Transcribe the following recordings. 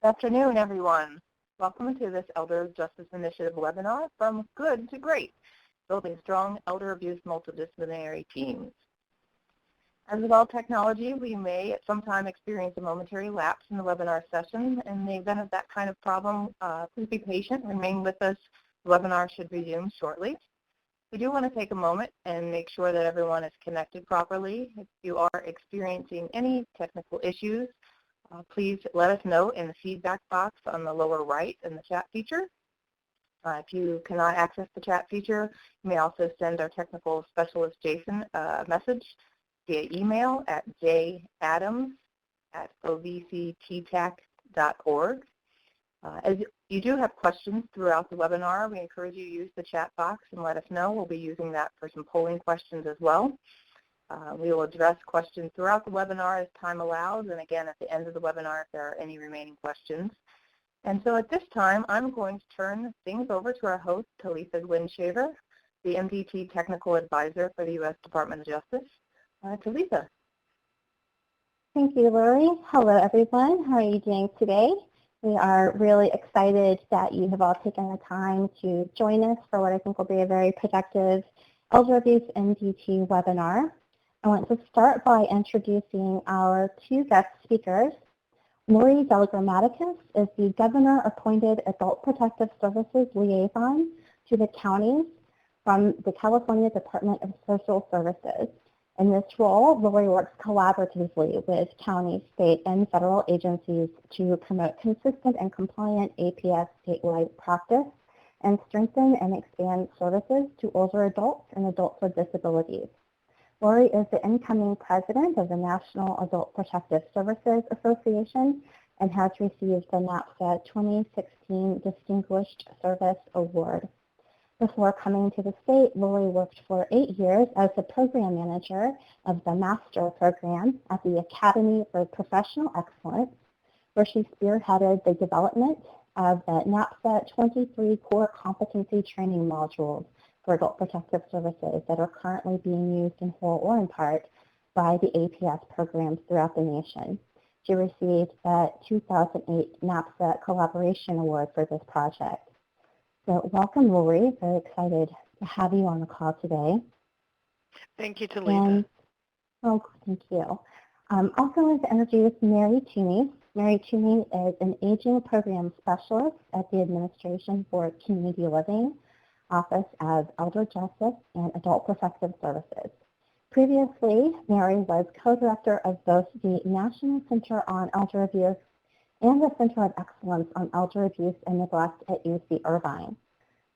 Good afternoon, everyone. Welcome to this Elder Justice Initiative webinar, From Good to Great, Building Strong Elder Abuse Multidisciplinary Teams. As with all technology, we may at some time experience a momentary lapse in the webinar session. In the event of that kind of problem, please be patient, remain with us. The webinar should resume shortly. We do want to take a moment and make sure that everyone is connected properly. If you are experiencing any technical issues, please let us know in the feedback box on the lower right in the chat feature. If you cannot access the chat feature, you may also send our technical specialist, Jason, a message via email at jadams@ovcttac.org. As you do have questions throughout the webinar, we encourage you to use the chat box and let us know. We'll be using that for some polling questions as well. We will address questions throughout the webinar as time allows, and again at the end of the webinar if there are any remaining questions. And so at this time, I'm going to turn things over to our host, Talitha Guinn-Shaver, the MDT Technical Advisor for the U.S. Department of Justice. Talitha. Thank you, Lori. Hello, everyone. How are you doing today? We are really excited that you have all taken the time to join us for what I think will be a very productive Elder Abuse MDT webinar. I want to start by introducing our two guest speakers. Lori Delagrammatikas is the Governor-appointed Adult Protective Services Liaison to the counties from the California Department of Social Services. In this role, Lori works collaboratively with county, state, and federal agencies to promote consistent and compliant APS statewide practice and strengthen and expand services to older adults and adults with disabilities. Lori is the incoming president of the National Adult Protective Services Association and has received the NAPSA 2016 Distinguished Service Award. Before coming to the state, Lori worked for 8 years as the program manager of the Master Program at the Academy for Professional Excellence, where she spearheaded the development of the NAPSA 23 core competency training modules for adult protective services that are currently being used in whole or in part by the APS programs throughout the nation. She received the 2008 NAPSA Collaboration Award for this project. So welcome, Lori. Very excited to have you on the call today. Thank you, Talitha. Thank you. Also want to introduce Mary Twomey. Mary Twomey is an Aging Program Specialist at the Administration for Community Living, Office of Elder Justice and Adult Protective Services. Previously, Mary was co-director of both the National Center on Elder Abuse and the Center of Excellence on Elder Abuse and Neglect at UC Irvine.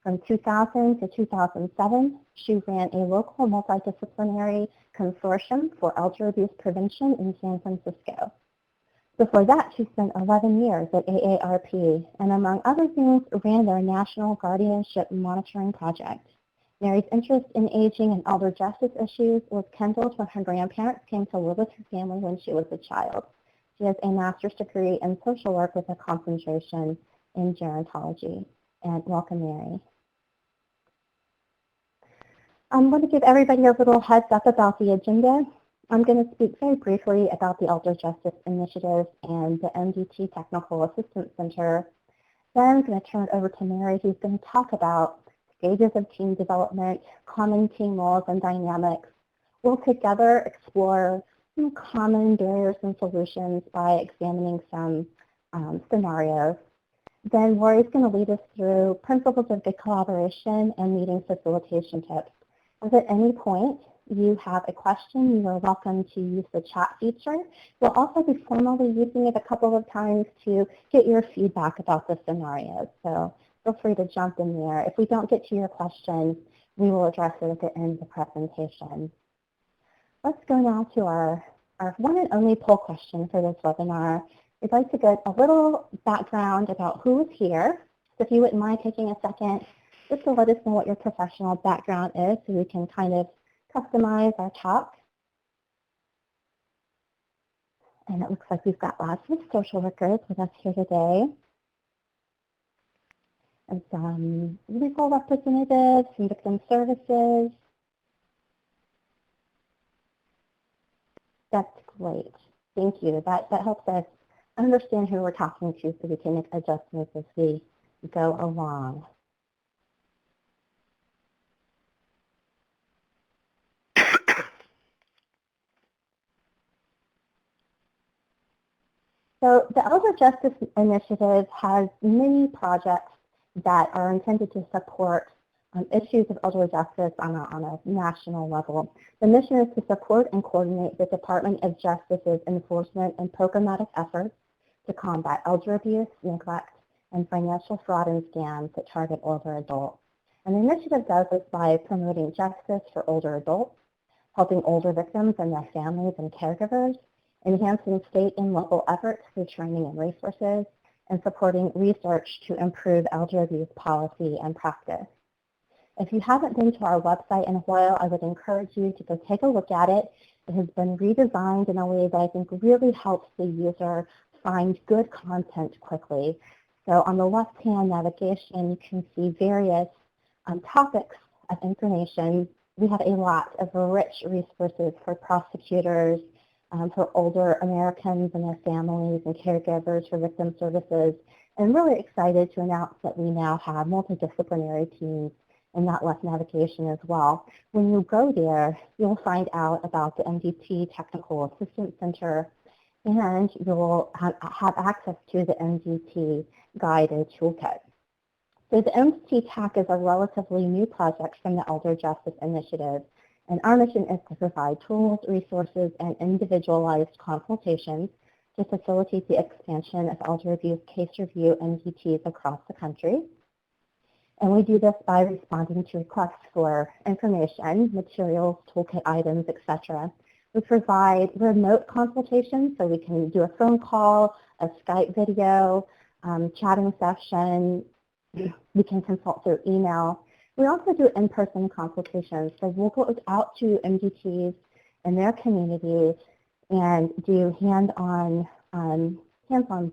From 2000 to 2007, she ran a local multidisciplinary consortium for elder abuse prevention in San Francisco. Before that, she spent 11 years at AARP and, among other things, ran their National Guardianship Monitoring Project. Mary's interest in aging and elder justice issues was kindled when her grandparents came to live with her family when she was a child. She has a master's degree in social work with a concentration in gerontology. And welcome, Mary. I'm going to give everybody a little heads up about the agenda. I'm going to speak very briefly about the Elder Justice Initiative and the MDT Technical Assistance Center. Then I'm going to turn it over to Mary, who's going to talk about stages of team development, common team roles and dynamics. We'll together explore some common barriers and solutions by examining some scenarios. Then Lori's going to lead us through principles of good collaboration and meeting facilitation tips. If at any point you have a question, you are welcome to use the chat feature. We'll also be formally using it a couple of times to get your feedback about the scenarios. So feel free to jump in there. If we don't get to your question, we will address it at the end of the presentation. Let's go now to our one and only poll question for this webinar. We'd like to get a little background about who is here. So if you wouldn't mind taking a second just to let us know what your professional background is so we can kind of customize our talk. And it looks like we've got lots of social workers with us here today. And some legal representatives, some victim services. That's great. Thank you. That helps us understand who we're talking to so we can make adjustments as we go along. So the Elder Justice Initiative has many projects that are intended to support issues of elder justice on a national level. The mission is to support and coordinate the Department of Justice's enforcement and programmatic efforts to combat elder abuse, neglect, and financial fraud and scams that target older adults. And the initiative does this by promoting justice for older adults, helping older victims and their families and caregivers, enhancing state and local efforts through training and resources, and supporting research to improve elder abuse policy and practice. If you haven't been to our website in a while, I would encourage you to go take a look at it. It has been redesigned in a way that I think really helps the user find good content quickly. So on the left-hand navigation, you can see various topics of information. We have a lot of rich resources for prosecutors, for older Americans and their families and caregivers, for victim services, and really excited to announce that we now have multidisciplinary teams in that left navigation as well. When you go there, you'll find out about the MDT Technical Assistance Center, and you'll have access to the MDT Guide and Toolkit. So the MDT Tech is a relatively new project from the Elder Justice Initiative, and our mission is to provide tools, resources, and individualized consultations to facilitate the expansion of elder abuse case review MDTs across the country. And we do this by responding to requests for information, materials, toolkit items, etc. We provide remote consultations, so we can do a phone call, a Skype video, chatting session. We can consult through email. We also do in-person consultations, so we'll go out to MDTs in their communities and do hands-on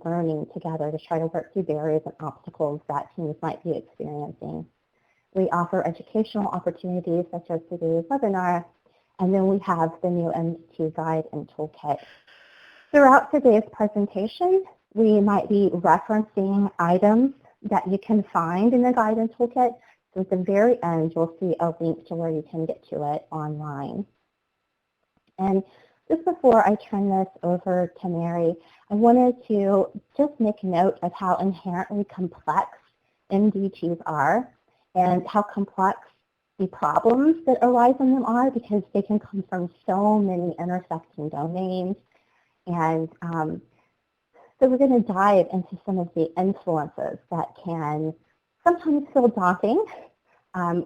learning together to try to work through barriers and obstacles that teams might be experiencing. We offer educational opportunities such as today's webinar, and then we have the new MDT Guide and Toolkit. Throughout today's presentation, we might be referencing items that you can find in the Guide and Toolkit. So at the very end, you'll see a link to where you can get to it online. And just before I turn this over to Mary, I wanted to just make note of how inherently complex MDTs are and how complex the problems that arise in them are, because they can come from so many intersecting domains. And so we're going to dive into some of the influences that can sometimes feel daunting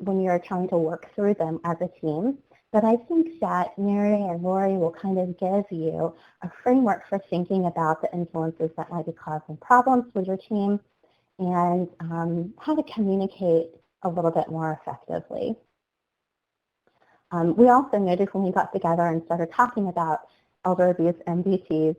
when you're trying to work through them as a team. But I think that Mary and Lori will kind of give you a framework for thinking about the influences that might be causing problems with your team and how to communicate a little bit more effectively. We also noticed when we got together and started talking about elder abuse MDTs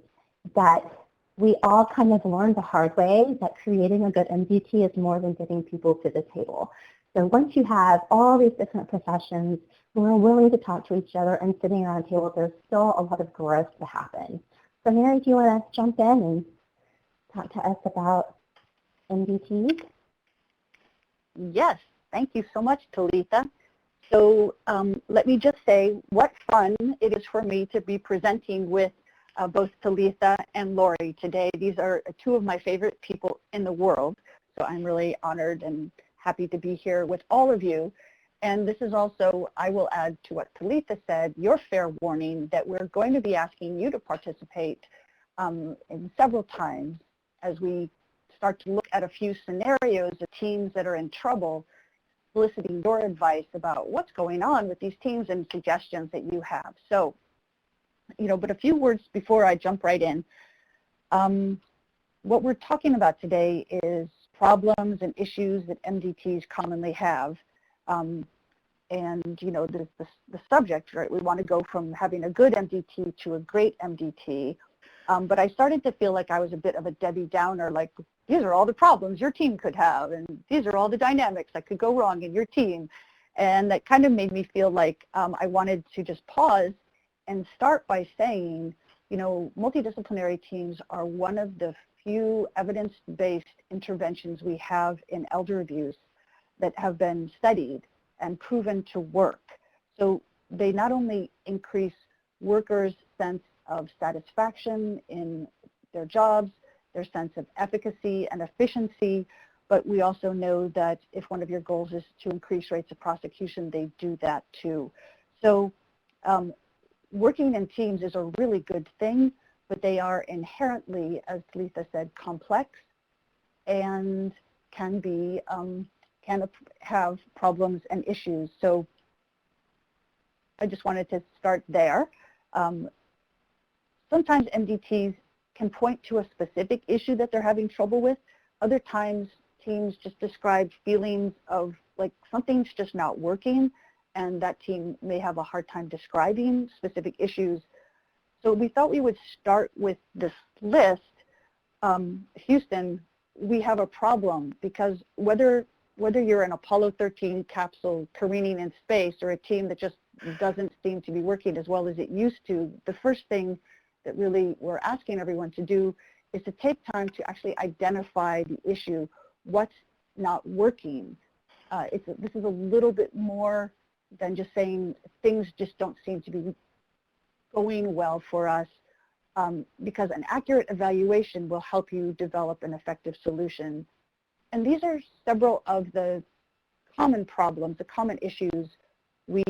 that we all kind of learned the hard way that creating a good MDT is more than getting people to the table. So once you have all these different professions who are willing to talk to each other and sitting around a table, there's still a lot of growth to happen. So Mary, do you want to jump in and talk to us about MDTs? Yes, thank you so much, Talitha. So let me just say what fun it is for me to be presenting with both Talitha and Lori today. These are two of my favorite people in the world, so I'm really honored and happy to be here with all of you. And this is also, I will add to what Talitha said, your fair warning that we're going to be asking you to participate in several times as we start to look at a few scenarios of teams that are in trouble, soliciting your advice about what's going on with these teams and suggestions that you have. So, but a few words before I jump right in. What we're talking about today is problems and issues that MDTs commonly have. And, the subject, right, we want to go from having a good MDT to a great MDT. But I started to feel like I was a bit of a Debbie Downer, like these are all the problems your team could have, and these are all the dynamics that could go wrong in your team. And that kind of made me feel like I wanted to just pause and start by saying you know, multidisciplinary teams are one of the few evidence-based interventions we have in elder abuse that have been studied and proven to work. So they not only increase workers' sense of satisfaction in their jobs, their sense of efficacy and efficiency, but we also know that if one of your goals is to increase rates of prosecution, they do that too. So working in teams is a really good thing, but they are inherently, as Talitha said, complex and can be can have problems and issues. So I just wanted to start there. Sometimes MDTs can point to a specific issue that they're having trouble with. Other times teams just describe feelings of like something's just not working, and that team may have a hard time describing specific issues. So we thought we would start with this list. Houston, we have a problem because whether you're an Apollo 13 capsule careening in space or a team that just doesn't seem to be working as well as it used to, the first thing that really we're asking everyone to do is to take time to actually identify the issue, what's not working. This is a little bit more than just saying things just don't seem to be going well for us, because an accurate evaluation will help you develop an effective solution. And these are several of the common problems, the common issues we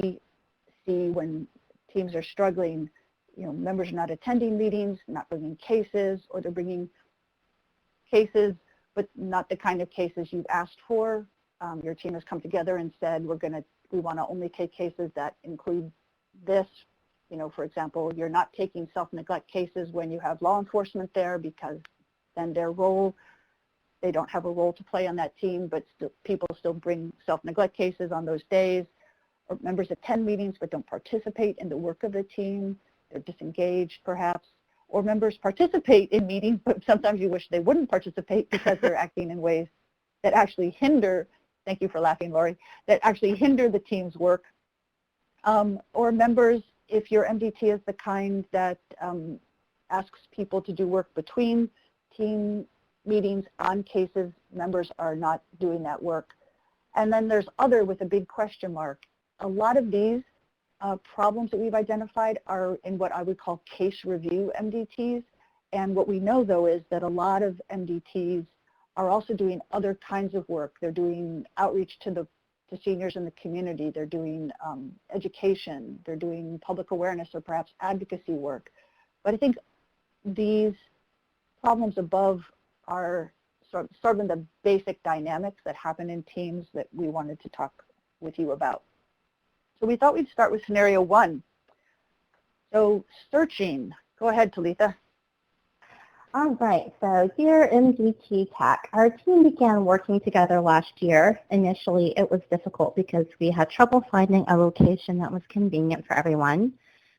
see when teams are struggling. You know, members are not attending meetings, not bringing cases, or they're bringing cases, but not the kind of cases you've asked for. Your team has come together and said, we want to only take cases that include this. You know, for example, you're not taking self-neglect cases when you have law enforcement there because then their role, they don't have a role to play on that team, but people still bring self-neglect cases on those days. Or members attend meetings but don't participate in the work of the team. They're disengaged perhaps. Or members participate in meetings, but sometimes you wish they wouldn't participate because they're acting in ways that actually hinder, thank you for laughing, Lori, that actually hinder the team's work. Or members, if your MDT is the kind that asks people to do work between team meetings on cases, members are not doing that work. And then there's other with a big question mark. A lot of these problems that we've identified are in what I would call case review MDTs. And what we know, though, is that a lot of MDTs are also doing other kinds of work. They're doing outreach to seniors in the community. They're doing education. They're doing public awareness or perhaps advocacy work. But I think these problems above are sort of in the basic dynamics that happen in teams that we wanted to talk with you about. So we thought we'd start with scenario 1. So searching. Go ahead, Talitha. All right, so here MDT Tech, our team began working together last year. Initially, it was difficult because we had trouble finding a location that was convenient for everyone.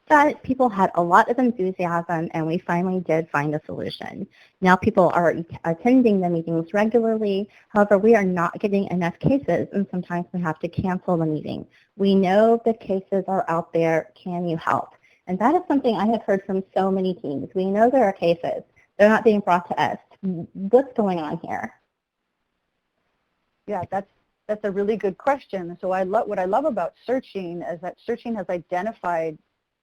But people had a lot of enthusiasm, and we finally did find a solution. Now people are attending the meetings regularly. However, we are not getting enough cases, and sometimes we have to cancel the meeting. We know the cases are out there. Can you help? And that is something I have heard from so many teams. We know there are cases. They're not being brought to us. What's going on here? Yeah, that's a really good question. So what I love about searching is that searching has identified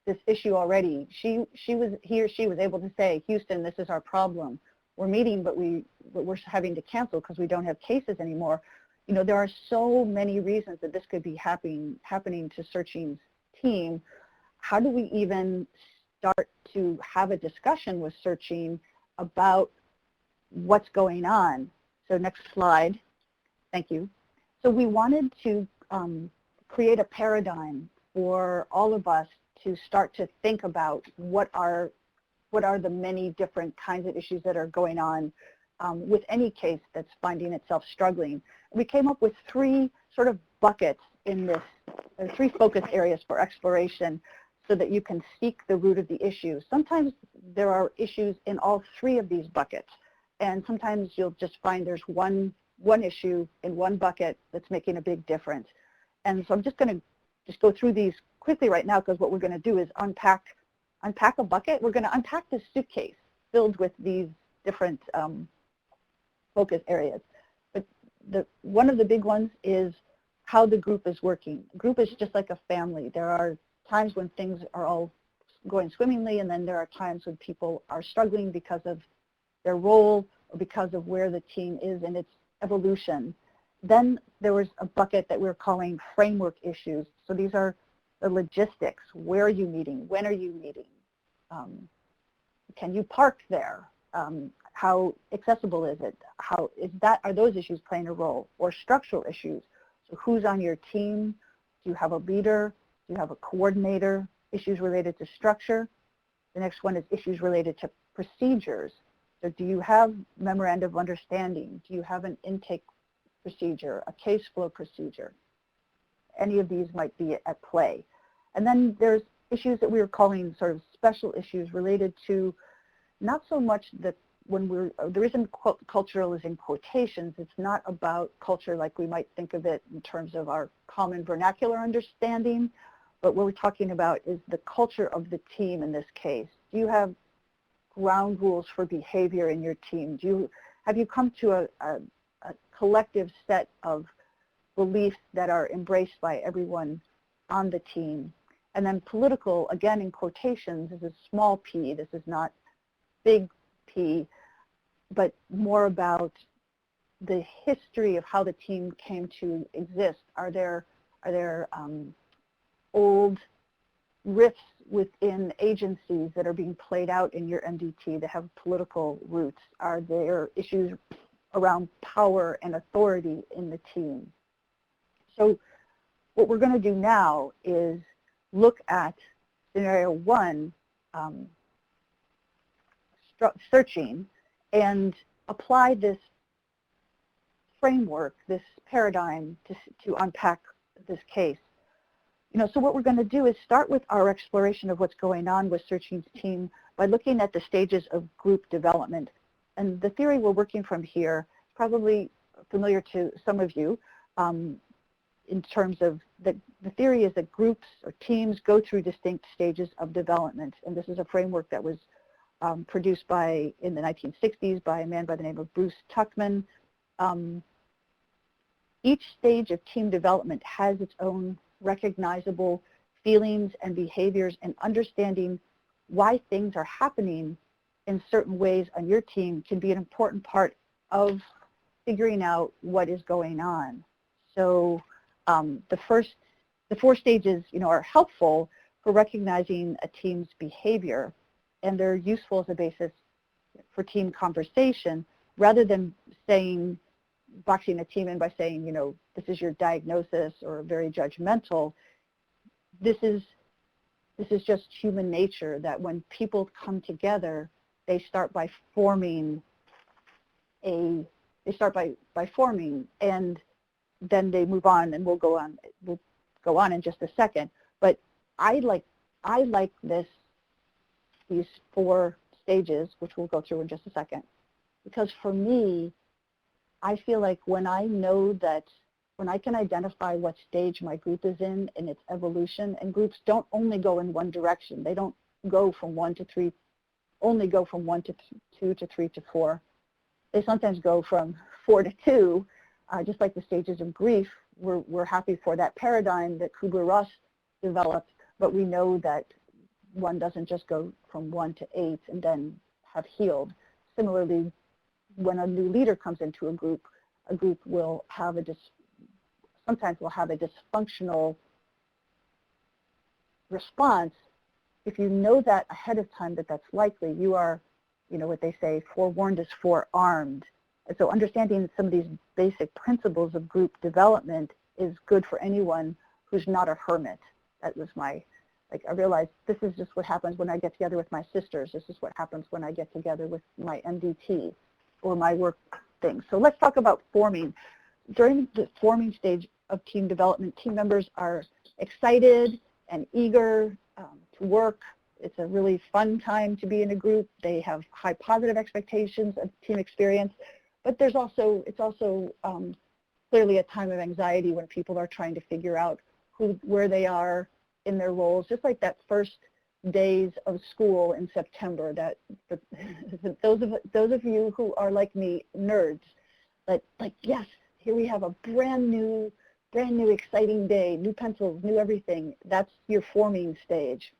this issue already. He or she was able to say, Houston, this is our problem. We're meeting, but we're having to cancel because we don't have cases anymore. You know, there are so many reasons that this could be happening to searching's team. How do we even start to have a discussion with searching about what's going on? So next slide. Thank you. So we wanted to create a paradigm for all of us to start to think about what are the many different kinds of issues that are going on with any case that's finding itself struggling. We came up with 3 sort of buckets in this, 3 focus areas for exploration so that you can seek the root of the issue. Sometimes there are issues in all 3 of these buckets, and sometimes you'll just find there's one issue in one bucket that's making a big difference. And so I'm just going to go through these quickly right now, because what we're going to do is unpack unpack a bucket. We're going to unpack this suitcase filled with these different focus areas. But one of the big ones is how the group is working. The group is just like a family. There are times when things are all going swimmingly, and then there are times when people are struggling because of their role or because of where the team is in its evolution. Then there was a bucket that we're calling framework issues. So these are the logistics. Where are you meeting? When are you meeting? Can you park there? How accessible is it? Are those issues playing a role? Or structural issues. So who's on your team? Do you have a leader? Do you have a coordinator? Issues related to structure. The next one is issues related to procedures. So do you have memorandum of understanding? Do you have an intake procedure, a case flow procedure? Any of these might be at play. And then there's issues that we are calling sort of special issues related to not so much that the reason cultural is in quotations, it's not about culture like we might think of it in terms of our common vernacular understanding, but what we're talking about is the culture of the team in this case. Do you have ground rules for behavior in your team? Have you come to a collective set of beliefs that are embraced by everyone on the team? And then political, again in quotations, is a small p. This is not big P, but more about the history of how the team came to exist. Are there old rifts within agencies that are being played out in your MDT that have political roots? Are there issues around power and authority in the team? So what we're going to do now is look at scenario 1, searching, and apply this framework, this paradigm to unpack this case. So what we're going to do is start with our exploration of what's going on with Searching's team by looking at the stages of group development. And the theory we're working from here is probably familiar to some of you in terms of the theory is that groups or teams go through distinct stages of development. And this is a framework that was produced in the 1960s by a man by the name of Bruce Tuckman. Each stage of team development has its own recognizable feelings and behaviors, and understanding why things are happening in certain ways on your team can be an important part of figuring out what is going on. So the 4 stages, are helpful for recognizing a team's behavior, and they're useful as a basis for team conversation rather than boxing a team in by saying, this is your diagnosis or very judgmental. This is just human nature, that when people come together, they start by forming and then they move on, and we'll go on in just a second. But I like these 4 stages, which we'll go through in just a second, because for me, I feel like when I can identify what stage my group is in its evolution, and groups don't only go in one direction. They don't go from 1 to 3, only go from 1 to 2 to 3 to 4. They sometimes go from 4 to 2, just like the stages of grief. We're happy for that paradigm that Kubler-Ross developed, but we know that one doesn't just go from 1 to 8 and then have healed. Similarly, when a new leader comes into a group will have sometimes will have a dysfunctional response. If you know that ahead of time that that's likely, you are, what they say, forewarned is forearmed. And so understanding some of these basic principles of group development is good for anyone who's not a hermit. That was I realized this is just what happens when I get together with my sisters. This is what happens when I get together with my MDT or my work things. So let's talk about forming. During the forming stage of team development, team members are excited and eager to work. It's a really fun time to be in a group. They have high positive expectations of team experience, but it's also clearly a time of anxiety when people are trying to figure out where they are in their roles. Just like that first days of school in September. That for those of you who are like me, nerds, like yes, here we have a brand new exciting day, new pencils, new everything. That's your forming stage.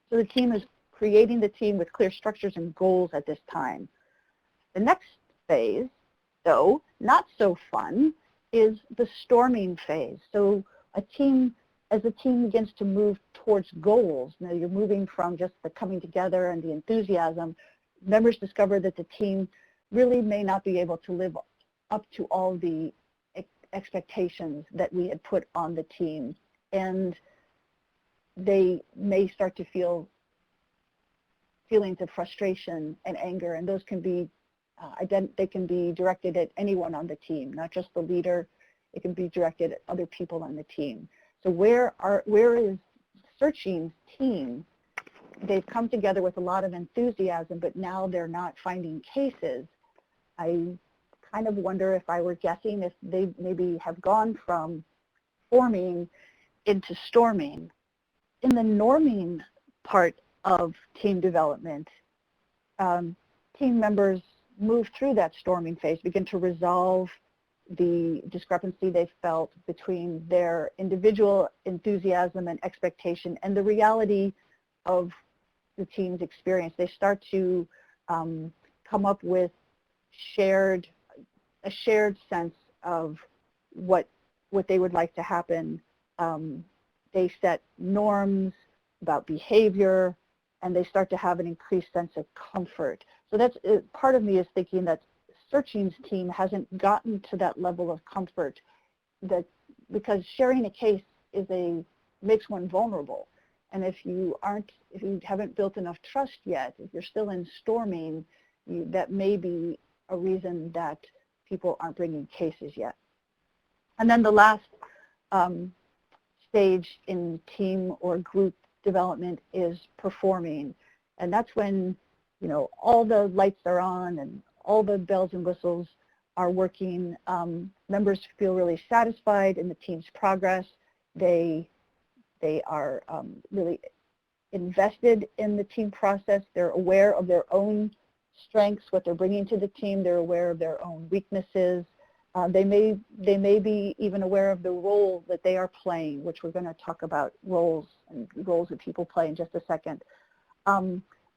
So the team is creating the team with clear structures and goals at this time. The next phase, though not so fun, is the storming phase. So as the team begins to move towards goals, now you're moving from just the coming together and the enthusiasm, members discover that the team really may not be able to live up to all the expectations that we had put on the team, and they may start to feel feelings of frustration and anger, and those can be they can be directed at anyone on the team, not just the leader. It can be directed at other people on the team. So where is Searching's team? They've come together with a lot of enthusiasm, but now they're not finding cases. I kind of wonder, if I were guessing, if they maybe have gone from forming into storming. In the norming part of team development, team members move through that storming phase, begin to resolve the discrepancy they felt between their individual enthusiasm and expectation and the reality of the team's experience. They start to come up with a shared sense of what they would like to happen. They set norms about behavior, and they start to have an increased sense of comfort. So that's part of me is thinking that Searching's team hasn't gotten to that level of comfort, that because sharing a case makes one vulnerable. And if you haven't built enough trust yet, if you're still in storming, that may be a reason that people aren't bringing cases yet. And then the last stage in team or group development is performing. And that's when, all the lights are on and all the bells and whistles are working. Members feel really satisfied in the team's progress. They are really invested in the team process. They're aware of their own strengths, what they're bringing to the team. They're aware of their own weaknesses. They may be even aware of the role that they are playing, which we're going to talk about roles that people play in just a second.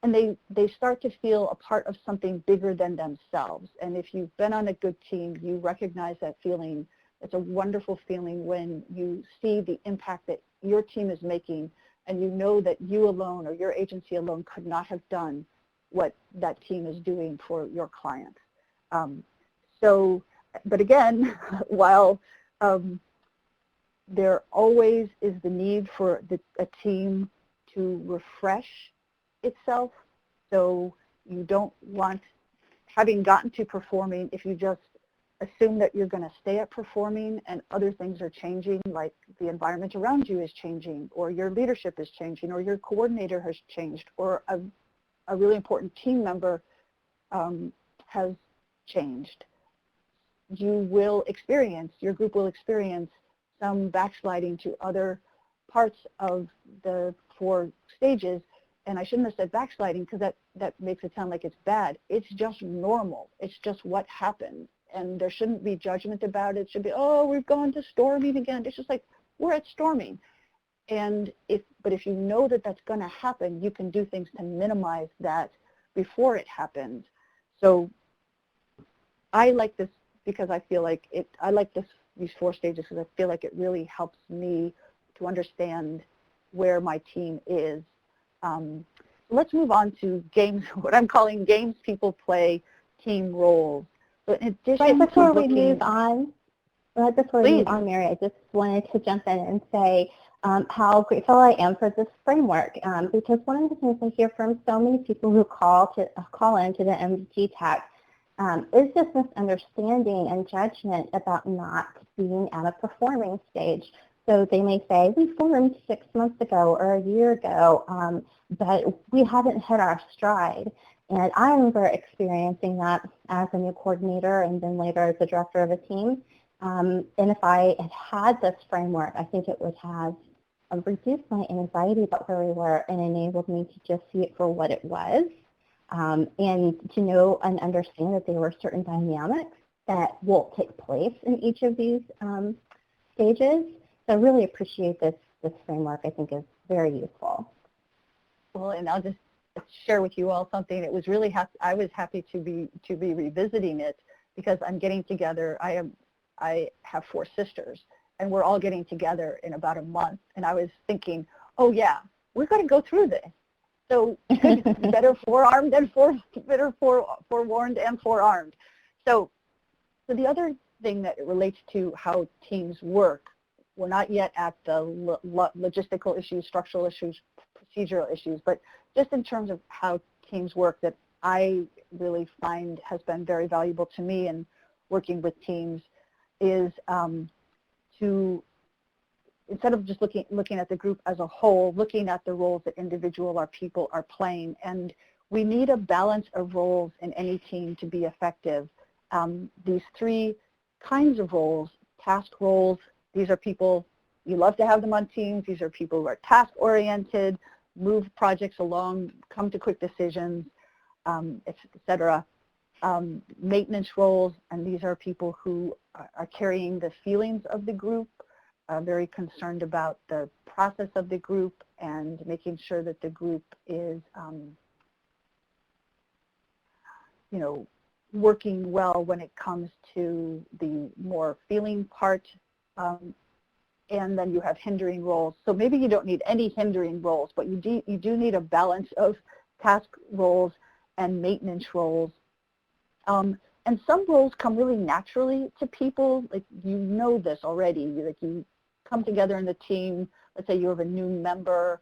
And they start to feel a part of something bigger than themselves. And if you've been on a good team, you recognize that feeling. It's a wonderful feeling when you see the impact that your team is making, and you know that you alone or your agency alone could not have done what that team is doing for your clients. But again, while there always is the need for a team to refresh itself, so you don't want, having gotten to performing, if you just assume that you're going to stay at performing and other things are changing, like the environment around you is changing, or your leadership is changing, or your coordinator has changed, or a really important team member has changed, your group will experience some backsliding to other parts of the 4 stages. And I shouldn't have said backsliding, because that makes it sound like it's bad. It's just normal. It's just what happened. And there shouldn't be judgment about it. It should be, oh, we've gone to storming again. It's just like, we're at storming. But if you know that that's going to happen, you can do things to minimize that before it happens. So I like this because I feel like these 4 stages because I feel like it really helps me to understand where my team is. Let's move on to games, what I'm calling games people play, team roles. So in addition Right before to we move on, Mary, I just wanted to jump in and say how grateful I am for this framework, because one of the things I hear from so many people who call into the MDT Tech is this misunderstanding and judgment about not being at a performing stage. So they may say, we formed 6 months ago or a year ago, but we haven't hit our stride. And I remember experiencing that as a new coordinator and then later as the director of a team. And if I had had this framework, I think it would have reduced my anxiety about where we were and enabled me to just see it for what it was, and to know and understand that there were certain dynamics that will take place in each of these stages. So I really appreciate this framework. I think is very useful. Well, and I'll just share with you all something. It was really I was happy to be revisiting it because I'm getting together. I have 4 sisters, and we're all getting together in about a month. And I was thinking, oh yeah, we're going to go through this. So better forewarned and forearmed. So the other thing that relates to how teams work, we're not yet at the logistical issues, structural issues, procedural issues, but just in terms of how teams work that I really find has been very valuable to me in working with teams is to, instead of just looking at the group as a whole, looking at the roles that individual people are playing. And we need a balance of roles in any team to be effective. These 3 kinds of roles, task roles, these are people, you love to have them on teams. These are people who are task-oriented, move projects along, come to quick decisions, et cetera. Maintenance roles, and these are people who are carrying the feelings of the group, very concerned about the process of the group and making sure that the group is, working well when it comes to the more feeling part. And then you have hindering roles. So maybe you don't need any hindering roles, but you do need a balance of task roles and maintenance roles. And some roles come really naturally to people, like you know this already, like you come together in the team, let's say you have a new member,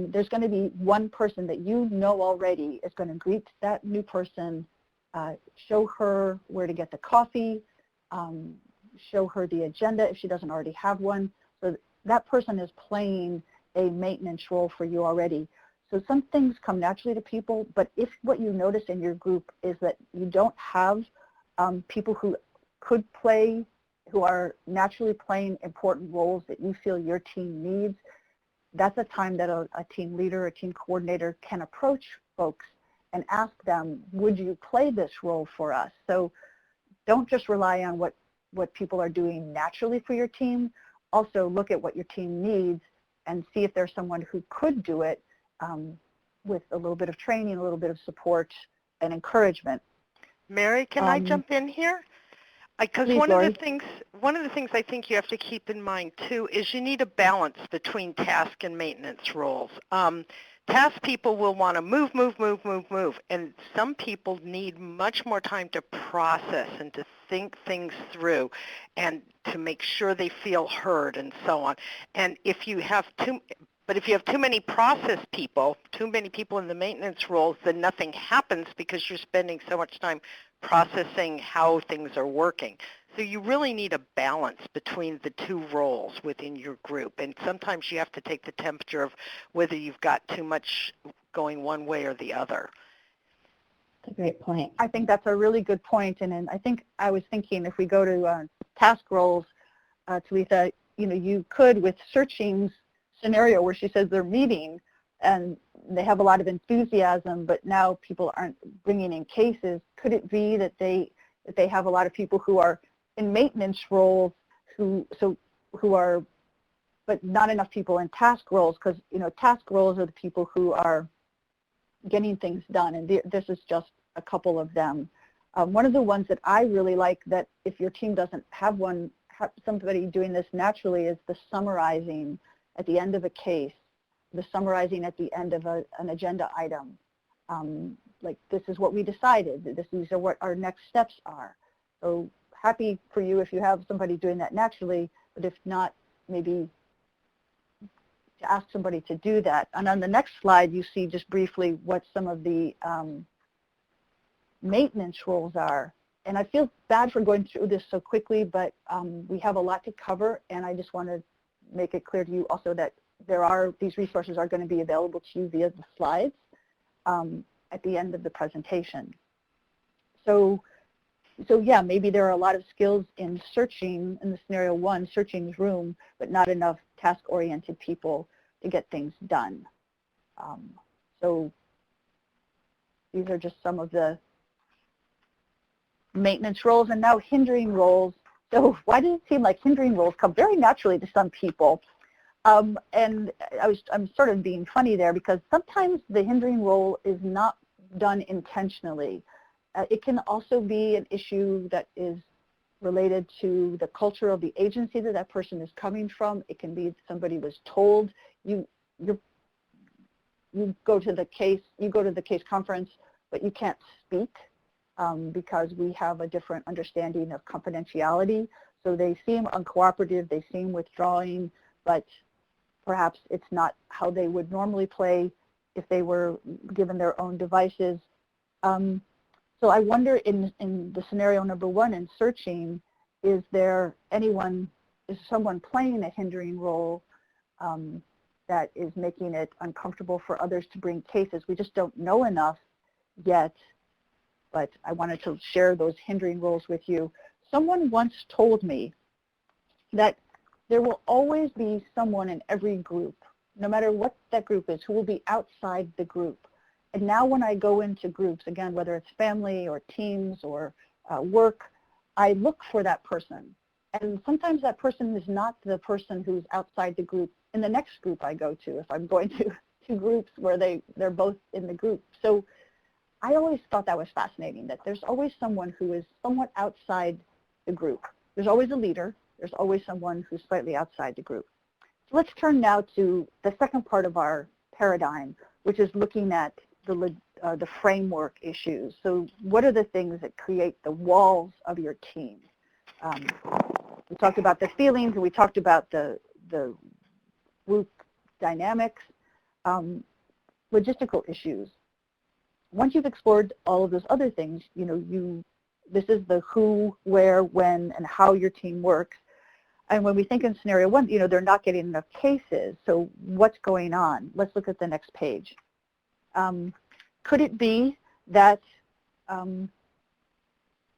there's going to be one person that you know already is going to greet that new person, show her where to get the coffee, show her the agenda if she doesn't already have one. So that person is playing a maintenance role for you already. So some things come naturally to people, but if what you notice in your group is that you don't have people who could play, who are naturally playing important roles that you feel your team needs, that's a time that a team leader, a team coordinator can approach folks and ask them, would you play this role for us? So don't just rely on what people are doing naturally for your team. Also look at what your team needs and see if there's someone who could do it with a little bit of training, a little bit of support and encouragement. Mary, can I jump in here? Because one of the things I think you have to keep in mind too is you need a balance between task and maintenance roles. Task people will want to move, and some people need much more time to process and to think things through and to make sure they feel heard and so on. And if you have too many process people, too many people in the maintenance roles, then nothing happens because you're spending so much time processing how things are working. So you really need a balance between the 2 roles within your group. And sometimes you have to take the temperature of whether you've got too much going one way or the other. That's a great point. I think that's a really good point. And I think I was thinking if we go to task roles, Talitha, you could with searching's scenario where she says they're meeting and they have a lot of enthusiasm, but now people aren't bringing in cases. Could it be that they have a lot of people who are in maintenance roles who are, but not enough people in task roles, because task roles are the people who are getting things done, and this is just a couple of them. One of the ones that I really like, that if your team doesn't have somebody doing this naturally, is the summarizing at the end of a case, the summarizing at the end of an agenda item. Like, this is what we decided, these are what our next steps are. So happy for you if you have somebody doing that naturally, but if not, maybe to ask somebody to do that. And on the next slide, you see just briefly what some of the maintenance roles are. And I feel bad for going through this so quickly, but we have a lot to cover, and I just want to make it clear to you also that these resources are going to be available to you via the slides at the end of the presentation. So yeah, maybe there are a lot of skills in searching, in the scenario 1, searching's room, but not enough task-oriented people to get things done. So these are just some of the maintenance roles, and now hindering roles. So why does it seem like hindering roles come very naturally to some people? And I'm sort of being funny there, because sometimes the hindering role is not done intentionally. It can also be an issue that is related to the culture of the agency that that person is coming from. It can be somebody was told, you go to the case conference, but you can't speak because we have a different understanding of confidentiality. So they seem uncooperative, they seem withdrawing, but perhaps it's not how they would normally play if they were given their own devices. So I wonder in the scenario number one in searching, is someone playing a hindering role that is making it uncomfortable for others to bring cases? We just don't know enough yet, but I wanted to share those hindering roles with you. Someone once told me that there will always be someone in every group, no matter what that group is, who will be outside the group. And now when I go into groups, again, whether it's family or teams or work, I look for that person. And sometimes that person is not the person who's outside the group in the next group I go to, if I'm going to groups where they're both in the group. So I always thought that was fascinating, that there's always someone who is somewhat outside the group. There's always a leader. There's always someone who's slightly outside the group. So let's turn now to the second part of our paradigm, which is looking at the framework issues. So what are the things that create the walls of your team? We talked about the feelings, and we talked about the group dynamics, logistical issues. Once you've explored all of those other things, this is the who, where, when, and how your team works. And when we think in scenario one, they're not getting enough cases. So what's going on? Let's look at the next page. Could it be that,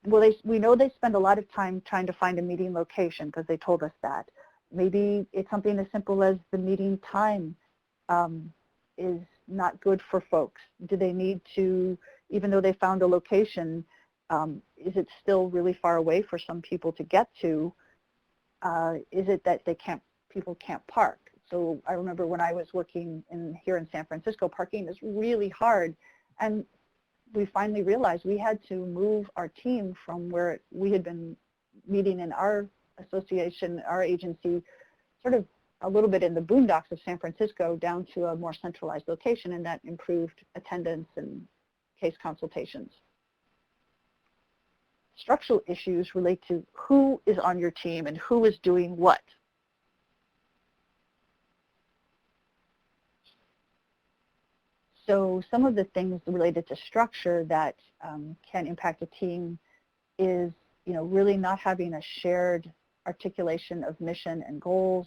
we know they spend a lot of time trying to find a meeting location because they told us that. Maybe it's something as simple as the meeting time is not good for folks. Do they need to, even though they found a location, is it still really far away for some people to get to? Is it that people can't park? So I remember when I was working here in San Francisco, parking is really hard. And we finally realized we had to move our team from where we had been meeting in our association, our agency, sort of a little bit in the boondocks of San Francisco down to a more centralized location, and that improved attendance and case consultations. Structural issues relate to who is on your team and who is doing what. So some of the things related to structure that can impact a team is, really not having a shared articulation of mission and goals.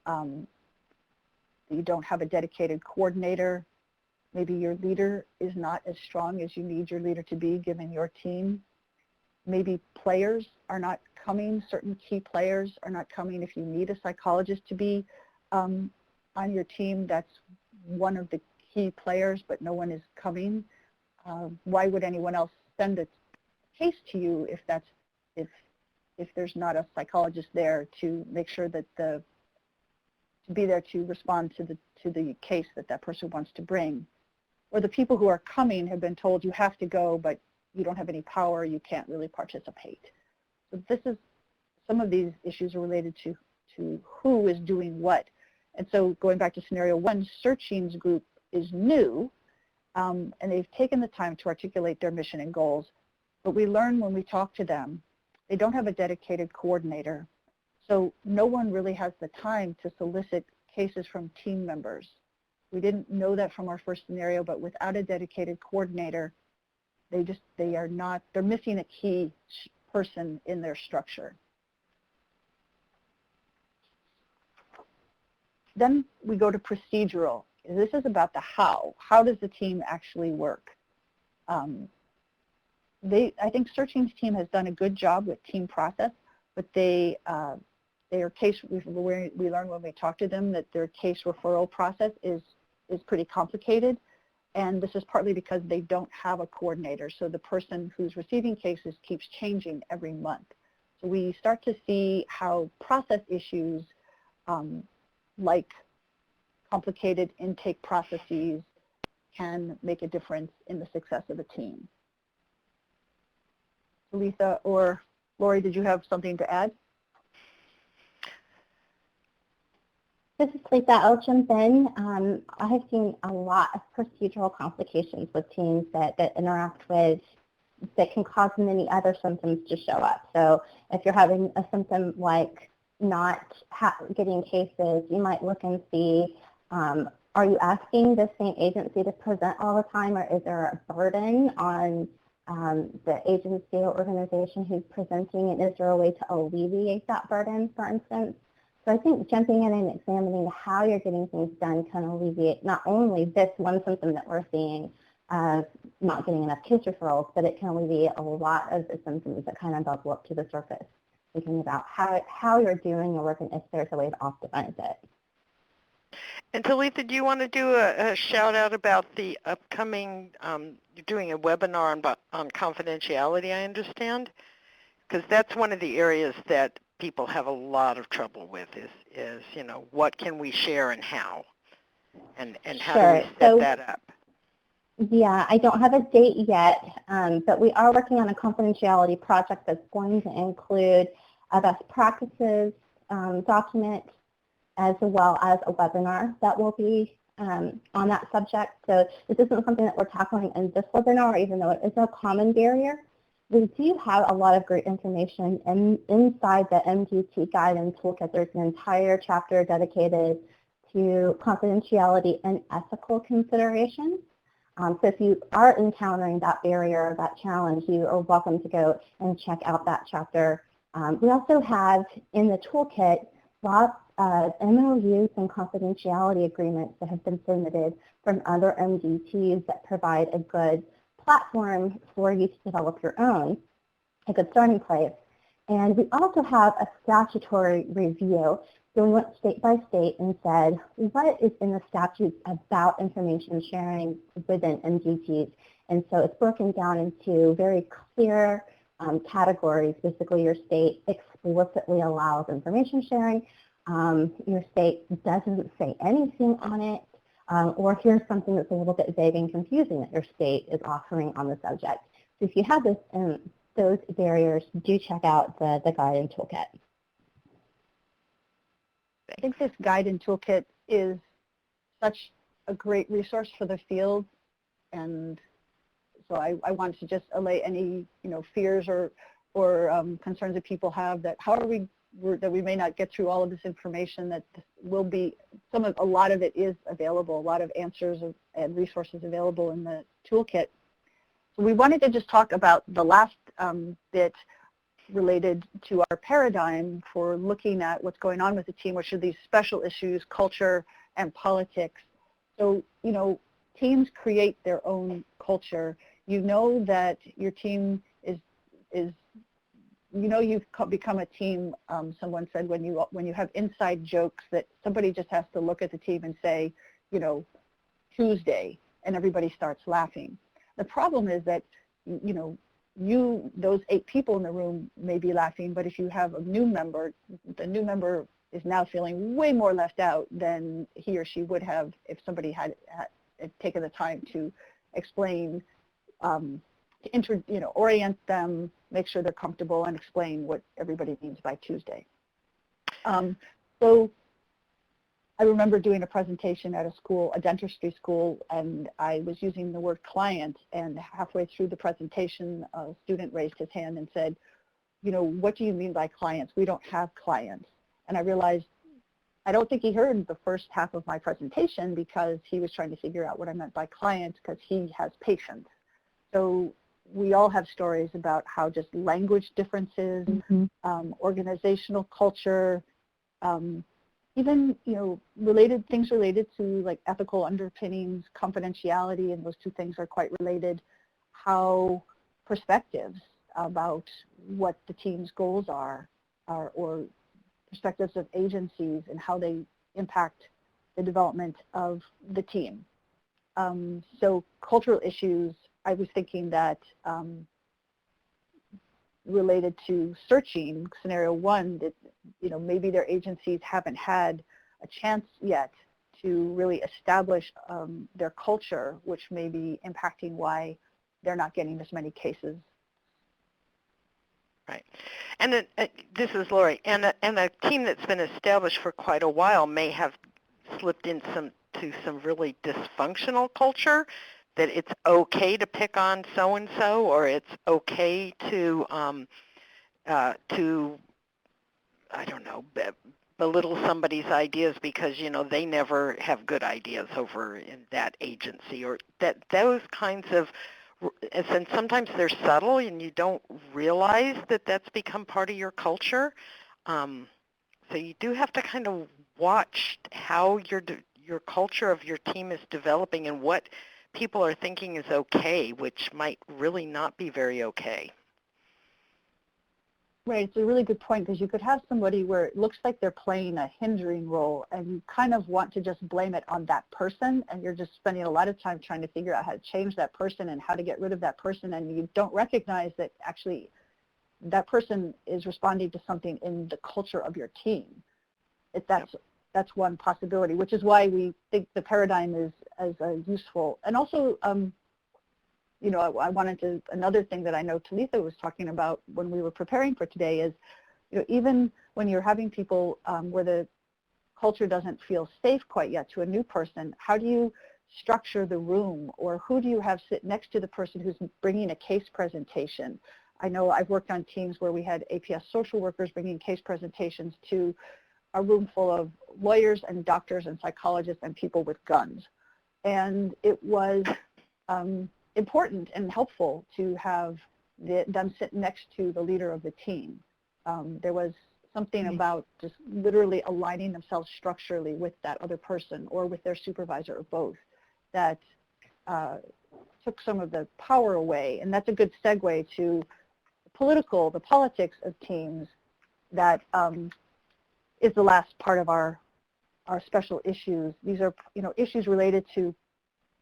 You don't have a dedicated coordinator. Maybe your leader is not as strong as you need your leader to be given your team. Maybe players are not coming, certain key players are not coming. If you need a psychologist to be on your team, that's one of the key players, but no one is coming. Why would anyone else send a case to you if there's not a psychologist there to make sure that to be there to respond to the case that person wants to bring? Or the people who are coming have been told you have to go, but you don't have any power, you can't really participate. So some of these issues are related to who is doing what. And so going back to scenario one, Searching's group is new, and they've taken the time to articulate their mission and goals, but we learn when we talk to them, they don't have a dedicated coordinator. So no one really has the time to solicit cases from team members. We didn't know that from our first scenario, but without a dedicated coordinator, they're missing a key person in their structure. Then we go to procedural. This is about the how. How does the team actually work? I think Searching's team has done a good job with team process, but they their case, we learn when we talk to them that their case referral process is pretty complicated. And this is partly because they don't have a coordinator. So the person who's receiving cases keeps changing every month. So we start to see how process issues like complicated intake processes can make a difference in the success of a team. Talitha or Lori, did you have something to add? This is Talitha. I'll jump in. I have seen a lot of procedural complications with teams that interact with that can cause many other symptoms to show up. So if you're having a symptom like not getting cases, you might look and see, are you asking the same agency to present all the time, or is there a burden on the agency or organization who's presenting, and is there a way to alleviate that burden, for instance? So I think jumping in and examining how you're getting things done can alleviate not only this one symptom that we're seeing of not getting enough case referrals, but it can alleviate a lot of the symptoms that kind of bubble up to the surface, thinking about how you're doing your work and if there's a way to optimize it. And Talitha, do you want to do a shout out about the upcoming, you're doing a webinar on confidentiality, I understand? Because that's one of the areas that people have a lot of trouble with is you know, what can we share and how? And how do we set that up? Yeah, I don't have a date yet, but we are working on a confidentiality project that's going to include a best practices document as well as a webinar that will be on that subject. So this isn't something that we're tackling in this webinar, even though it is a common barrier. We do have a lot of great information inside the MDT Guide and Toolkit. There's an entire chapter dedicated to confidentiality and ethical considerations. So if you are encountering that barrier, that challenge, you are welcome to go and check out that chapter. We also have in the toolkit lots of MOUs and confidentiality agreements that have been submitted from other MDTs that provide a good platform for you to develop your own, a good starting place. And we also have a statutory review. So we went state by state and said, what is in the statutes about information sharing within MDTs? And so it's broken down into very clear categories. Basically, your state explicitly allows information sharing. Your state doesn't say anything on it. Or here's something that's a little bit vague and confusing that your state is offering on the subject. So if you have this, those barriers, do check out the guide and toolkit. I think this guide and toolkit is such a great resource for the field, and so I wanted to just allay any fears or concerns that people have that that we may not get through all of this information. That will be a lot of it is available, a lot of answers and resources available in the toolkit. So we wanted to just talk about the last bit related to our paradigm for looking at what's going on with the team, which are these special issues, culture and politics. So, teams create their own culture. You know that your team is you've become a team. Someone said when you have inside jokes that somebody just has to look at the team and say, Tuesday, and everybody starts laughing. The problem is that, those 8 people in the room may be laughing, but if you have a new member, the new member is now feeling way more left out than he or she would have if somebody had taken the time to explain, orient them, make sure they're comfortable, and explain what everybody means by Tuesday. So I remember doing a presentation at a school, a dentistry school, and I was using the word client, and halfway through the presentation, a student raised his hand and said, what do you mean by clients? We don't have clients. And I realized I don't think he heard the first half of my presentation because he was trying to figure out what I meant by clients because he has patients. So we all have stories about how just language differences, organizational culture, even things related to like ethical underpinnings, confidentiality, and those two things are quite related. How perspectives about what the team's goals are or perspectives of agencies and how they impact the development of the team. So cultural issues, I was thinking that related to searching, scenario one, that maybe their agencies haven't had a chance yet to really establish their culture, which may be impacting why they're not getting as many cases. Right. And this is Lori. And a team that's been established for quite a while may have slipped into some really dysfunctional culture, that it's okay to pick on so-and-so, or it's okay to I don't know, belittle somebody's ideas because, they never have good ideas over in that agency, or those kinds of, and sometimes they're subtle and you don't realize that that's become part of your culture. So you do have to kind of watch how your culture of your team is developing and what people are thinking is okay, which might really not be very okay. Right, it's a really good point, because you could have somebody where it looks like they're playing a hindering role and you kind of want to just blame it on that person, and you're just spending a lot of time trying to figure out how to change that person and how to get rid of that person, and you don't recognize that actually that person is responding to something in the culture of your team. That's one possibility, which is why we think the paradigm is as useful. And also, I wanted to, another thing that I know Talitha was talking about when we were preparing for today is, even when you're having people where the culture doesn't feel safe quite yet to a new person, how do you structure the room, or who do you have sit next to the person who's bringing a case presentation? I know I've worked on teams where we had APS social workers bringing case presentations to a room full of lawyers and doctors and psychologists and people with guns. And it was important and helpful to have them sit next to the leader of the team. There was something about just literally aligning themselves structurally with that other person or with their supervisor or both that took some of the power away. And that's a good segue to the politics of teams that is the last part of our special issues. These are issues related to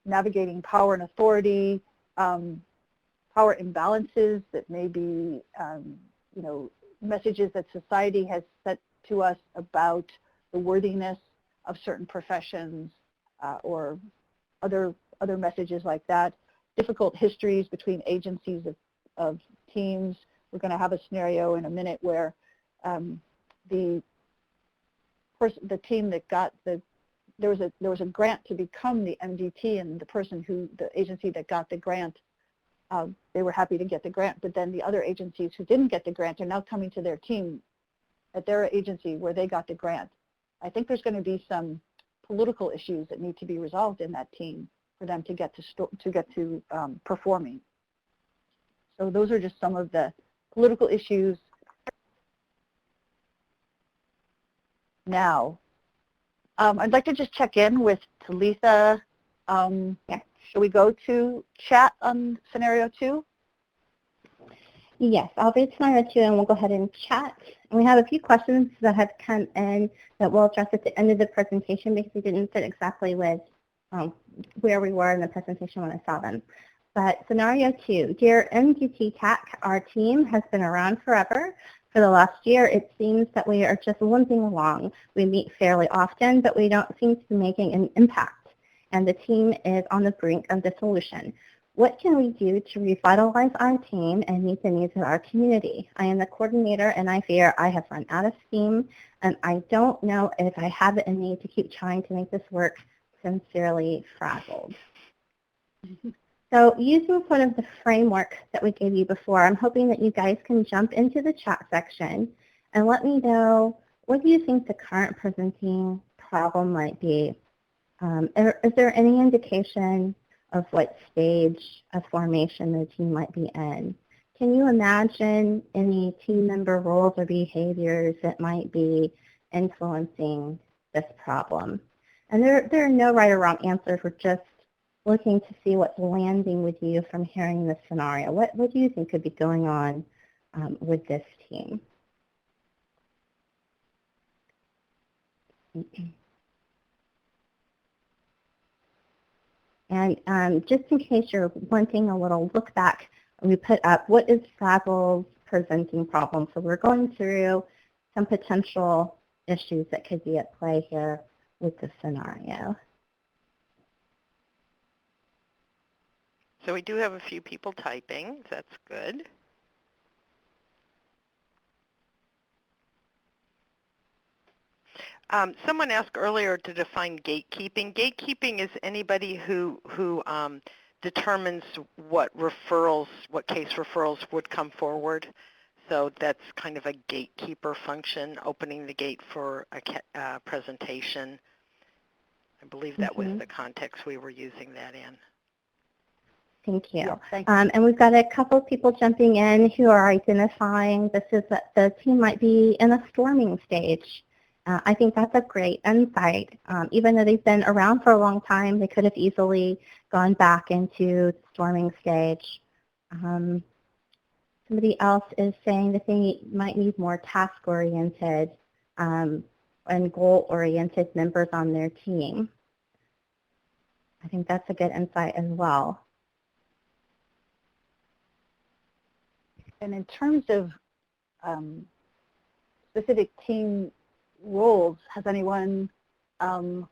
navigating power and authority, power imbalances that may be messages that society has set to us about the worthiness of certain professions or other messages like that. Difficult histories between agencies of teams. We're going to have a scenario in a minute where the team that got there was a grant to become the MDT, and the agency that got the grant, they were happy to get the grant, but then the other agencies who didn't get the grant are now coming to their team at their agency where they got the grant. I think there's going to be some political issues that need to be resolved in that team for them to get to performing. So those are just some of the political issues. Now, I'd like to just check in with Talitha. Shall we go to chat on scenario 2? Yes, I'll read scenario 2 and we'll go ahead and chat. And we have a few questions that have come in that we'll address at the end of the presentation because we didn't fit exactly with where we were in the presentation when I saw them. But scenario 2, dear MDT Tech, our team has been around forever. For the last year, it seems that we are just limping along. We meet fairly often, but we don't seem to be making an impact. And the team is on the brink of dissolution. What can we do to revitalize our team and meet the needs of our community? I am the coordinator, and I fear I have run out of steam, and I don't know if I have it in me to keep trying to make this work. Sincerely, Frazzled. So using sort of the framework that we gave you before, I'm hoping that you guys can jump into the chat section and let me know, what do you think the current presenting problem might be? Is there any indication of what stage of formation the team might be in? Can you imagine any team member roles or behaviors that might be influencing this problem? And there are no right or wrong answers. We're just looking to see what's landing with you from hearing this scenario. What do you think could be going on with this team? And just in case you're wanting a little look back, we put up what is FRAZZLE'S presenting problem. So we're going through some potential issues that could be at play here with the scenario. So we do have a few people typing. That's good. Someone asked earlier to define gatekeeping. Gatekeeping is anybody who determines what case referrals would come forward. So that's kind of a gatekeeper function, opening the gate for a presentation. I believe that was the context we were using that in. Thank you. Yeah, thank you. And we've got a couple of people jumping in who are identifying this is that the team might be in a storming stage. I think that's a great insight. Even though they've been around for a long time, they could have easily gone back into the storming stage. Somebody else is saying that they might need more task-oriented and goal-oriented members on their team. I think that's a good insight as well. And in terms of specific team roles, has anyone, I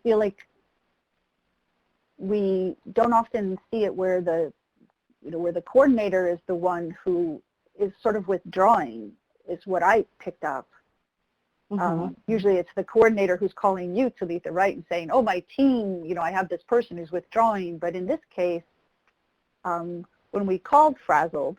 feel like we don't often see it where the coordinator is the one who is sort of withdrawing, is what I picked up. Usually it's the coordinator who's calling you, Talitha, right, and saying, oh, my team, I have this person who's withdrawing. But in this case, when we called FRAZZLED,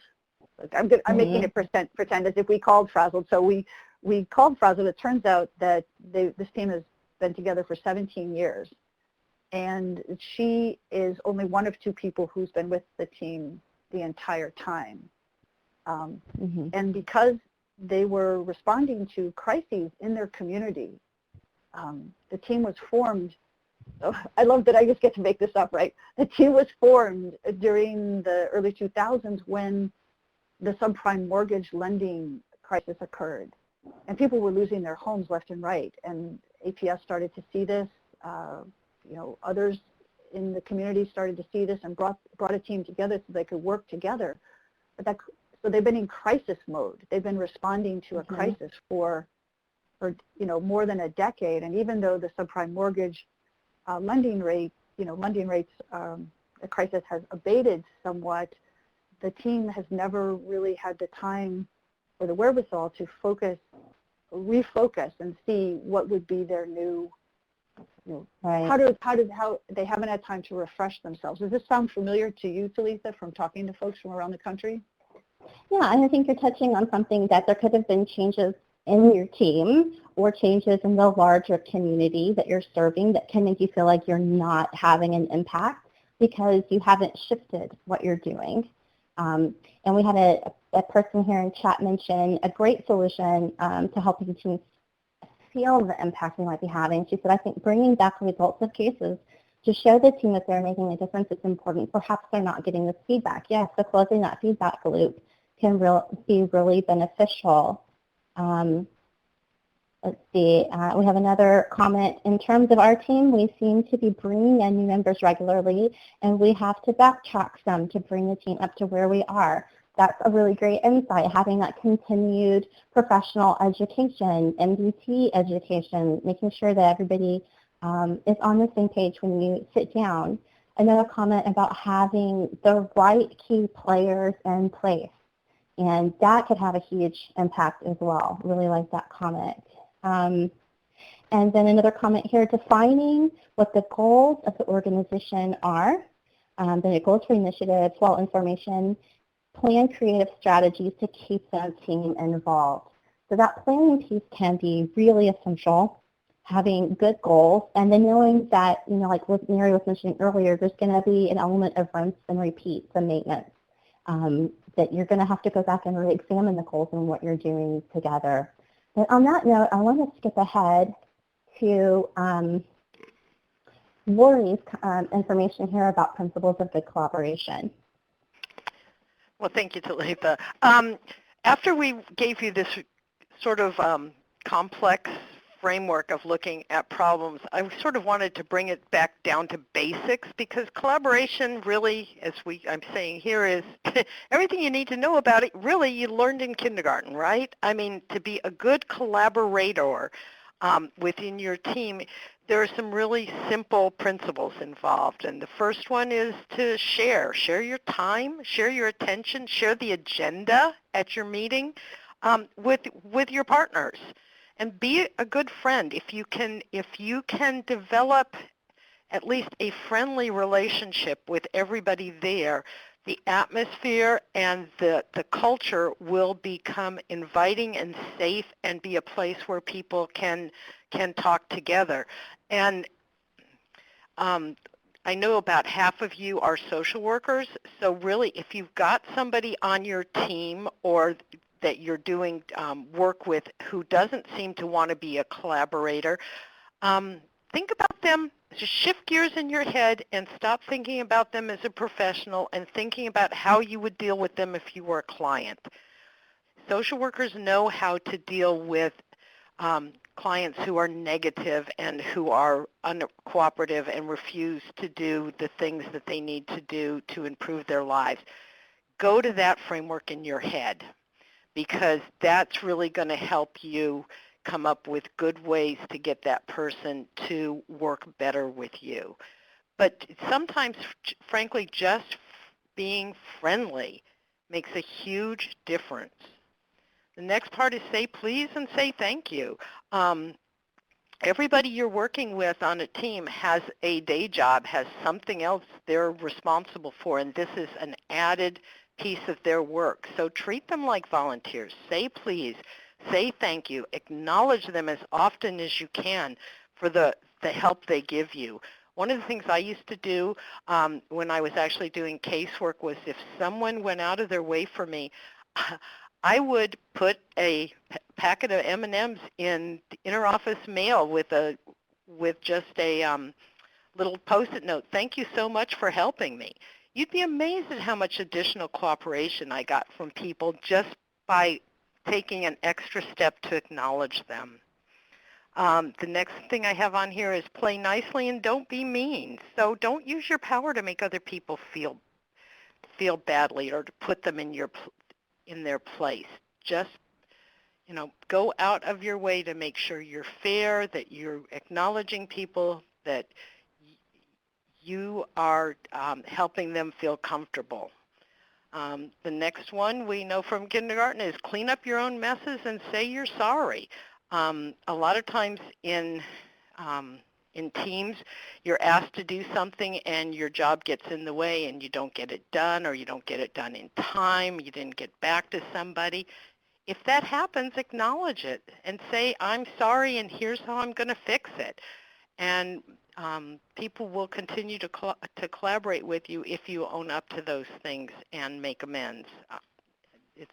I'm making it pretend as if we called FRAZZLED. So we called FRAZZLED. It turns out that this team has been together for 17 years. And she is only one of two people who's been with the team the entire time. And because they were responding to crises in their community, the team was formed. Oh, I love that I just get to make this up, right? The team was formed during the early 2000s when the subprime mortgage lending crisis occurred. And people were losing their homes left and right. And APS started to see this. Others in the community started to see this and brought a team together so they could work together. So they've been in crisis mode. They've been responding to a crisis for more than a decade. And even though the subprime mortgage lending rates, the crisis has abated somewhat, the team has never really had the time or the wherewithal to refocus and see what would be their new, how they haven't had time to refresh themselves. Does this sound familiar to you, Talitha, from talking to folks from around the country? Yeah, and I think you're touching on something that there could have been changes in your team or changes in the larger community that you're serving that can make you feel like you're not having an impact because you haven't shifted what you're doing. And we had a person here in chat mention a great solution to helping teams feel the impact they might be having. She said, I think bringing back results of cases to show the team that they're making a difference is important. Perhaps they're not getting this feedback. Yes, so closing that feedback loop can be really beneficial. Let's see, we have another comment. In terms of our team, we seem to be bringing in new members regularly, and we have to backtrack some to bring the team up to where we are. That's a really great insight, having that continued professional education, MDT education, making sure that everybody is on the same page when you sit down. Another comment about having the right key players in place. And that could have a huge impact as well. Really like that comment. And then another comment here, defining what the goals of the organization are, the goals for initiatives, well information, plan creative strategies to keep the team involved. So that planning piece can be really essential, having good goals, and then knowing that, like what Mary was mentioning earlier, there's going to be an element of rinse and repeat, the maintenance. That you're going to have to go back and re-examine the goals and what you're doing together. But on that note, I want to skip ahead to Lori's information here about principles of good collaboration. Well, thank you, Talitha. After we gave you this sort of complex framework of looking at problems, I sort of wanted to bring it back down to basics, because collaboration really, as I'm saying here, is everything you need to know about it, really, you learned in kindergarten, right? I mean, to be a good collaborator within your team, there are some really simple principles involved. And the first one is to share. Share your time, share your attention, share the agenda at your meeting with your partners. And be a good friend. If you can develop at least a friendly relationship with everybody there, the atmosphere and the culture will become inviting and safe and be a place where people can talk together. And I know about half of you are social workers, so really if you've got somebody on your team or that you're doing work with who doesn't seem to want to be a collaborator, think about them, just shift gears in your head and stop thinking about them as a professional and thinking about how you would deal with them if you were a client. Social workers know how to deal with clients who are negative and who are uncooperative and refuse to do the things that they need to do to improve their lives. Go to that framework in your head, because that's really going to help you come up with good ways to get that person to work better with you. But sometimes, frankly, just being friendly makes a huge difference. The next part is say please and say thank you. Everybody you're working with on a team has a day job, has something else they're responsible for, and this is an added piece of their work. So treat them like volunteers. Say please, say thank you, acknowledge them as often as you can for the help they give you. One of the things I used to do when I was actually doing casework was if someone went out of their way for me, I would put a packet of M&Ms in the interoffice mail with just a little Post-it note. Thank you so much for helping me. You'd be amazed at how much additional cooperation I got from people just by taking an extra step to acknowledge them. The next thing I have on here is play nicely and don't be mean. So don't use your power to make other people feel badly or to put them in their place. Just, go out of your way to make sure you're fair, that you're acknowledging people, that you are helping them feel comfortable. The next one we know from kindergarten is clean up your own messes and say you're sorry. A lot of times in teams, you're asked to do something and your job gets in the way and you don't get it done, or you don't get it done in time, you didn't get back to somebody. If that happens, acknowledge it and say, I'm sorry and here's how I'm going to fix it. And people will continue to collaborate with you if you own up to those things and make amends. It's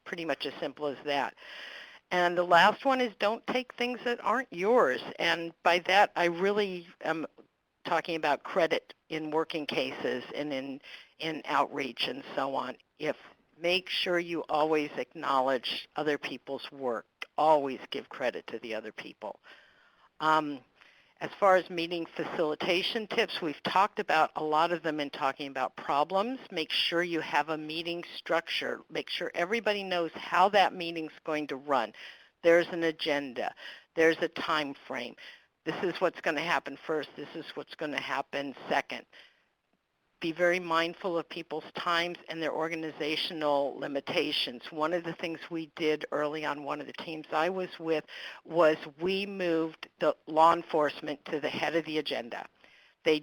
pretty much as simple as that. And the last one is don't take things that aren't yours. And by that, I really am talking about credit in working cases and in outreach and so on. Make sure you always acknowledge other people's work. Always give credit to the other people. As far as meeting facilitation tips, we've talked about a lot of them in talking about problems. Make sure you have a meeting structure. Make sure everybody knows how that meeting's going to run. There's an agenda. There's a time frame. This is what's going to happen first. This is what's going to happen second. Be very mindful of people's times and their organizational limitations. One of the things we did early on, one of the teams I was with, was we moved the law enforcement to the head of the agenda. They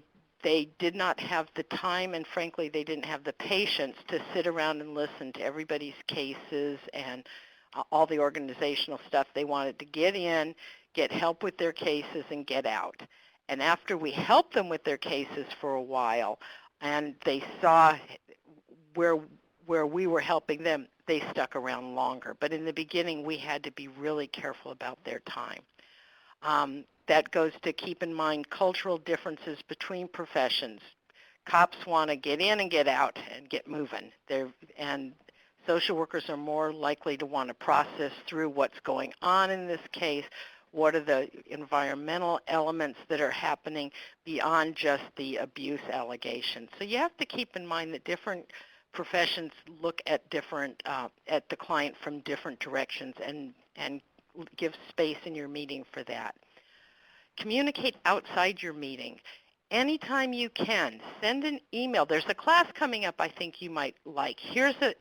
did not have the time, and frankly, they didn't have the patience to sit around and listen to everybody's cases and all the organizational stuff. They wanted to get in, get help with their cases, and get out. And after we helped them with their cases for a while, and they saw where we were helping them, they stuck around longer. But in the beginning, we had to be really careful about their time. That goes to keep in mind cultural differences between professions. Cops want to get in and get out and get moving. And Social workers are more likely to want to process through what's going on in this case, what are the environmental elements that are happening beyond just the abuse allegation. So you have to keep in mind that different professions look at different, at the client from different directions and give space in your meeting for that. Communicate outside your meeting. Anytime you can, send an email. There's a class coming up I think you might like. Here's a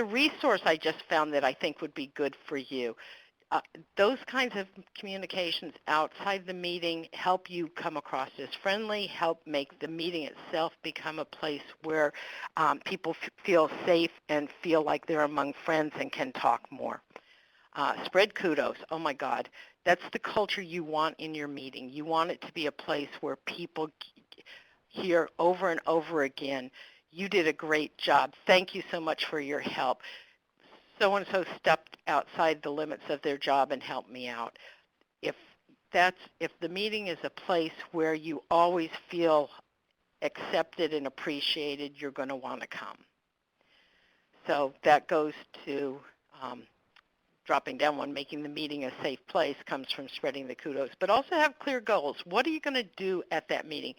resource I just found that I think would be good for you. Those kinds of communications outside the meeting help you come across as friendly, help make the meeting itself become a place where people feel safe and feel like they're among friends and can talk more. Spread kudos. Oh my God, that's the culture you want in your meeting. You want it to be a place where people hear over and over again, you did a great job. Thank you so much for your help. So-and-so stepped outside the limits of their job and helped me out. If the meeting is a place where you always feel accepted and appreciated, you're going to want to come. So that goes to dropping down one, making the meeting a safe place comes from spreading the kudos, but also have clear goals. What are you going to do at that meeting?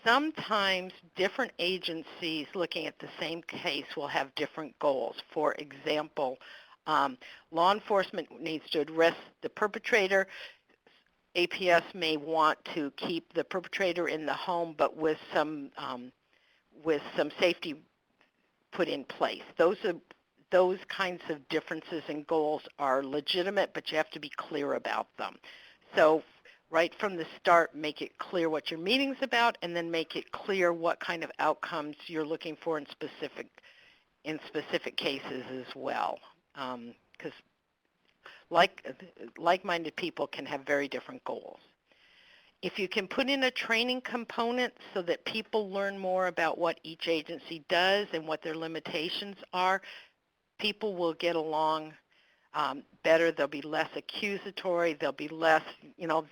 Sometimes different agencies looking at the same case will have different goals. For example, law enforcement needs to address the perpetrator. APS may want to keep the perpetrator in the home, but with some safety put in place. Those kinds of differences in goals are legitimate, but you have to be clear about them. So right from the start, make it clear what your meeting's about, and then make it clear what kind of outcomes you're looking for in specific cases as well. Because like-minded people can have very different goals. If you can put in a training component so that people learn more about what each agency does and what their limitations are, people will get along better. They'll be less accusatory. They'll be less,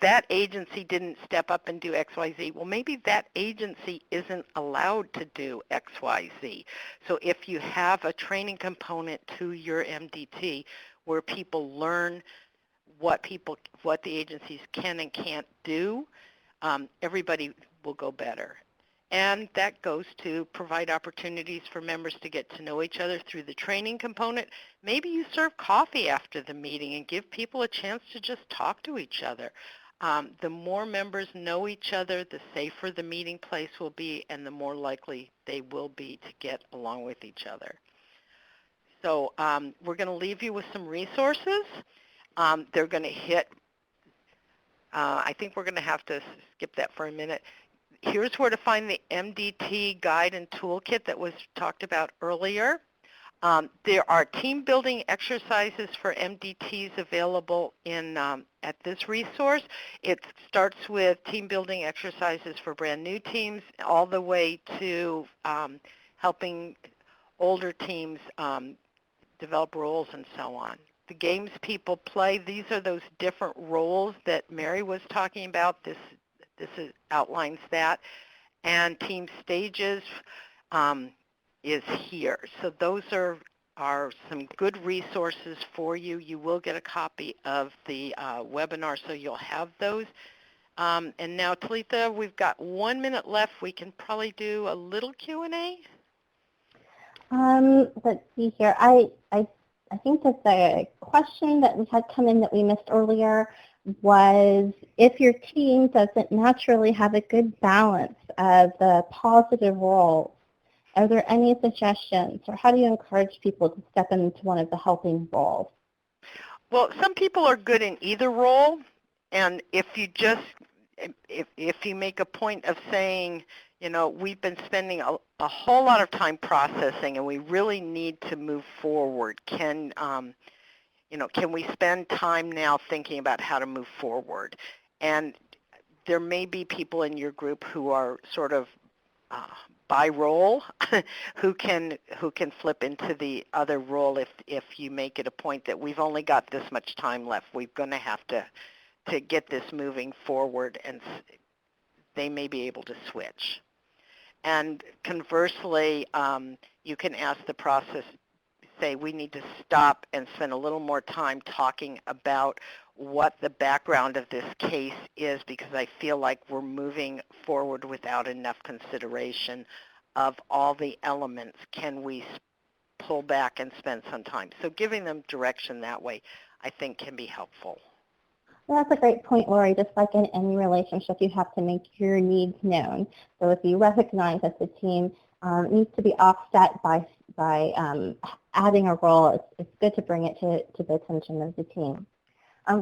that agency didn't step up and do XYZ. Well, maybe that agency isn't allowed to do XYZ. So if you have a training component to your MDT where people learn what the agencies can and can't do, everybody will go better. And that goes to provide opportunities for members to get to know each other through the training component. Maybe you serve coffee after the meeting and give people a chance to just talk to each other. The more members know each other, the safer the meeting place will be, and the more likely they will be to get along with each other. So we're going to leave you with some resources. They're going to hit, I think we're going to have to skip that for a minute. Here's where to find the MDT Guide and Toolkit that was talked about earlier. There are team building exercises for MDTs available at this resource. It starts with team building exercises for brand new teams all the way to helping older teams develop roles and so on. The games people play, these are those different roles that Mary was talking about. This outlines that. And team stages is here. So those are some good resources for you. You will get a copy of the webinar, so you'll have those. And now, Talitha, we've got 1 minute left. We can probably do a little Q&A. Let's see here. I think that the question that we had come in that we missed earlier was, if your team doesn't naturally have a good balance of the positive roles, are there any suggestions, or how do you encourage people to step into one of the helping roles? Well, some people are good in either role, and if you make a point of saying, we've been spending a whole lot of time processing and we really need to move forward, can we spend time now thinking about how to move forward? And there may be people in your group who are sort of by role who can flip into the other role if you make it a point that we've only got this much time left. We're going to have to get this moving forward, and they may be able to switch. And conversely, you can ask the process, say, we need to stop and spend a little more time talking about what the background of this case is, because I feel like we're moving forward without enough consideration of all the elements. Can we pull back and spend some time? So giving them direction that way, I think, can be helpful. Well, that's a great point, Lori. Just like in any relationship, you have to make your needs known. So if you recognize that the team needs to be offset by adding a role, it's good to bring it to the attention of the team.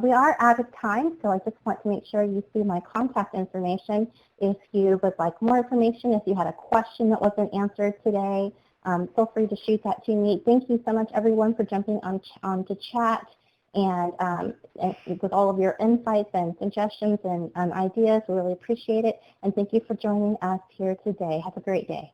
We are out of time, so I just want to make sure you see my contact information. If you would like more information, if you had a question that wasn't answered today, feel free to shoot that to me. Thank you so much, everyone, for jumping on to chat and with all of your insights and suggestions and ideas. We really appreciate it. And thank you for joining us here today. Have a great day.